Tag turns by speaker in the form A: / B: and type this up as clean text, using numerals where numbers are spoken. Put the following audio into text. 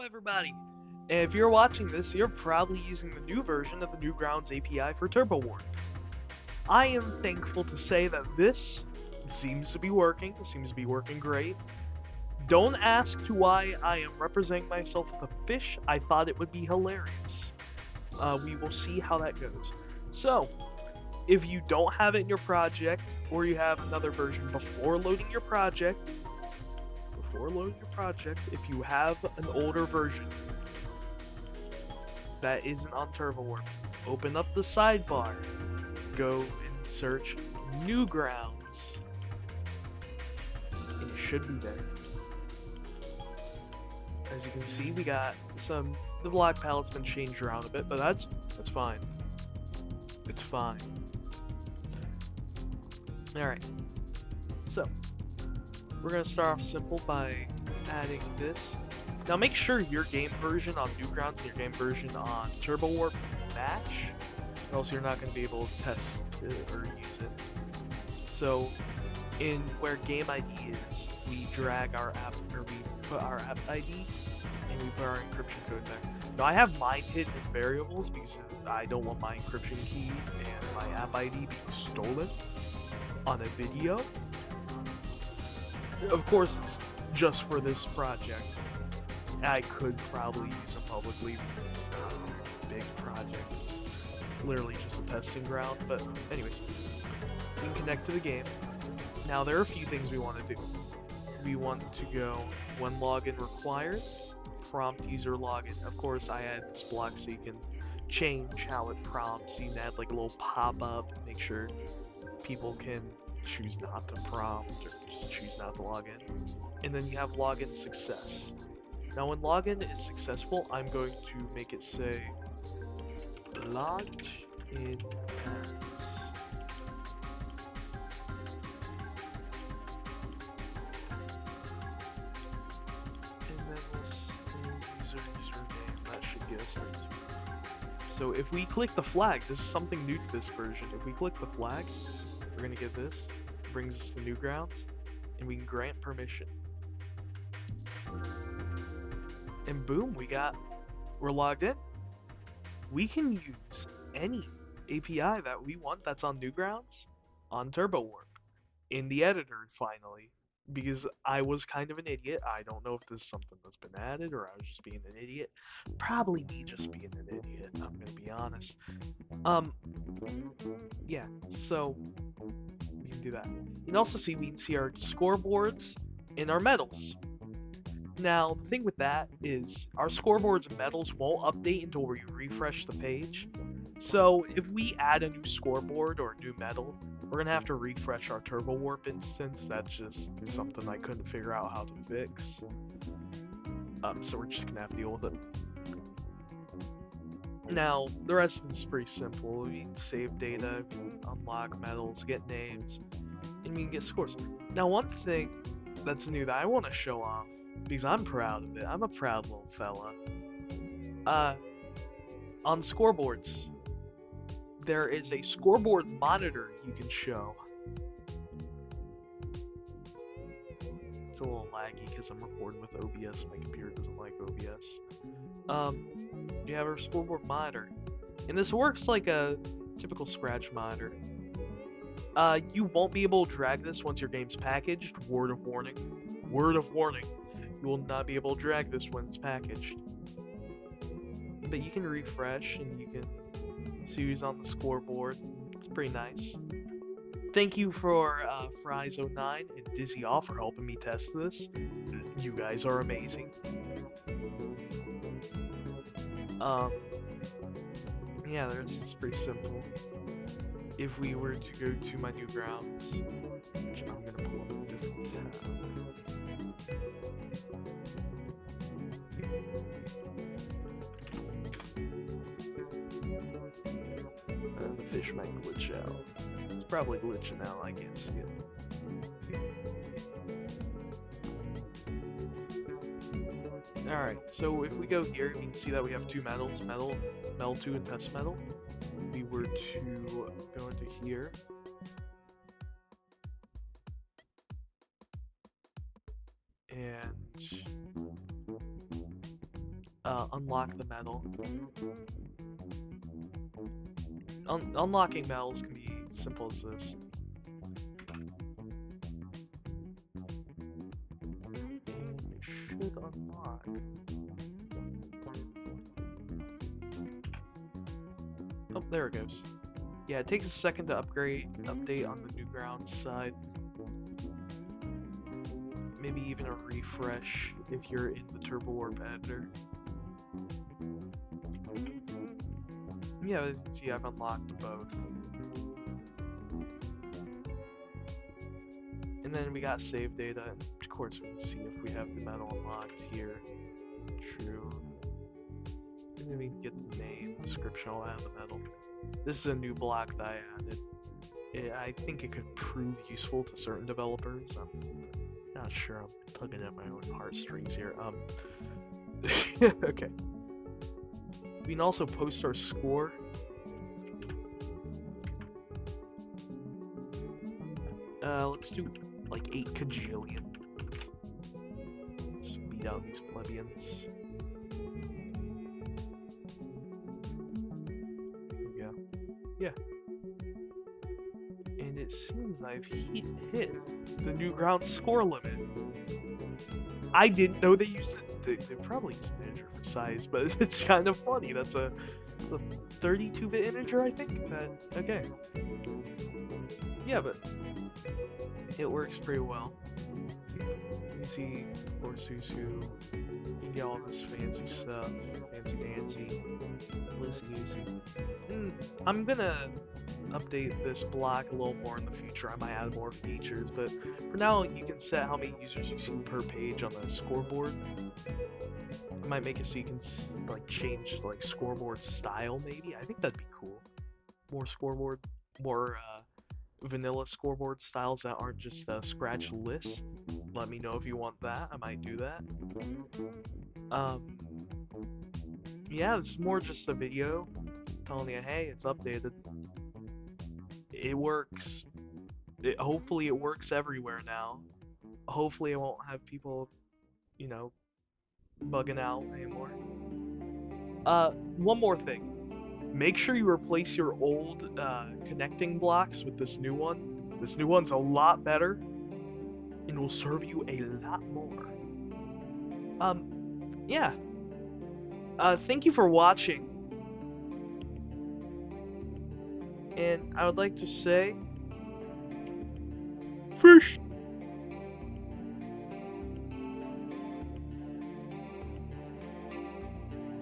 A: everybody! If you're watching this, you're probably using the new version of the Newgrounds API for Turbowarp. I am thankful to say that this seems to be working. It seems to be working great. Don't ask to why I am representing myself with a fish. I thought it would be hilarious. We will see how that goes. So, if you don't have it in your project, or you have another version before loading your project, if you have an older version that isn't on Turbowarp, open up the sidebar, go and search Newgrounds, and it should be there. As you can see, we got the block palette's been changed around a bit, but that's fine. It's fine. Alright, so we're going to start off simple by adding this. Now make sure your game version on Newgrounds and your game version on Turbowarp match, or else you're not going to be able to test it or use it. So in where game ID is, we drag our app, or we put our app ID, and we put our encryption code there. Now I have mine hidden in variables because I don't want my encryption key and my app ID being stolen on a video. Of course, it's just for this project. I could probably use them publicly because it's not a big project. It's literally just a testing ground. But anyways, we can connect to the game. Now there are a few things we want to do. We want to go when login required, prompt user login. Of course, I add this block so you can change how it prompts. You can add like a little pop-up, make sure people can choose not to prompt or just choose not to log in. And then you have login success. Now when login is successful, I'm going to make it say logged in as and then we'll say username. That should get us it. So if we click the flag, this is something new to this version. If we click the flag, we're gonna get this. It brings us to Newgrounds, and we can grant permission. And boom, we're logged in. We can use any API that we want that's on Newgrounds on Turbowarp in the editor finally, because I was kind of an idiot. I don't know if this is something that's been added or I was just being an idiot. Probably me just being an idiot, I'm gonna be honest. Yeah, so we can do that. You can also see, we can see our scoreboards and our medals. Now, the thing with that is our scoreboards and medals won't update until we refresh the page. So if we add a new scoreboard or a new medal, we're gonna have to refresh our Turbowarp instance. That's just something I couldn't figure out how to fix. So we're just gonna have to deal with it. Now, the rest of it is pretty simple. We can save data, we can unlock medals, get names, and we can get scores. Now, one thing that's new that I want to show off, because I'm proud of it, I'm a proud little fella. On scoreboards, there is a scoreboard monitor you can show. It's a little laggy because I'm recording with OBS, my computer doesn't like OBS. You have our scoreboard monitor, and this works like a typical Scratch monitor. You won't be able to drag this once your game's packaged. Word of warning. Word of warning. You will not be able to drag this when it's packaged. But you can refresh and you can see who's on the scoreboard. It's pretty nice. Thank you for Fries09 and Dizzy Off for helping me test this. You guys are amazing. Yeah, it's pretty simple. If we were to go to my Newgrounds, which I'm gonna pull up a different tab. The fish might glitch out. It's probably glitching out, I can't see it. Alright, so if we go here, you can see that we have two medals, Medal 2 and Test Medal. If we were to go into here, and unlock the metal. Unlocking metals can be simple as this. It should unlock. Oh, there it goes. Yeah, it takes a second to update on the Newgrounds side. Maybe even a refresh if you're in the Turbowarp editor. Yeah, as you can see, I've unlocked both. And then we got save data, and of course we can see if we have the metal unlocked here. True. And then we can get the name, description, all that of the metal. This is a new block that I added. I think it could prove useful to certain developers. I'm not sure, I'm tugging at my own heartstrings here. Okay. We can also post our score. Let's do like 8 kajillion. Just beat out these plebeians. There we go. Yeah. And it seems I've hit the Newgrounds score limit. I didn't know they used it. They probably used an integer for size, but it's kind of funny. That's a 32-bit integer, I think. Okay. Yeah, but it works pretty well. You can see, of course, who's who. You can get all this fancy stuff, fancy dancy, loosey-goosey. I'm gonna update this block a little more in the future. I might add more features, but for now, you can set how many users you see per page on the scoreboard. I might make it so you can like change like scoreboard style, maybe. I think that'd be cool. More vanilla scoreboard styles that aren't just a scratch list. Let me know if you want that. I might do that. Yeah, this is more just a video telling you, hey, it's updated. It works. Hopefully it works everywhere now. Hopefully I won't have people, you know, bugging out anymore. One more thing. Make sure you replace your old connecting blocks with this new one. This new one's a lot better and will serve you a lot more. Yeah. Thank you for watching. And I would like to say, fish!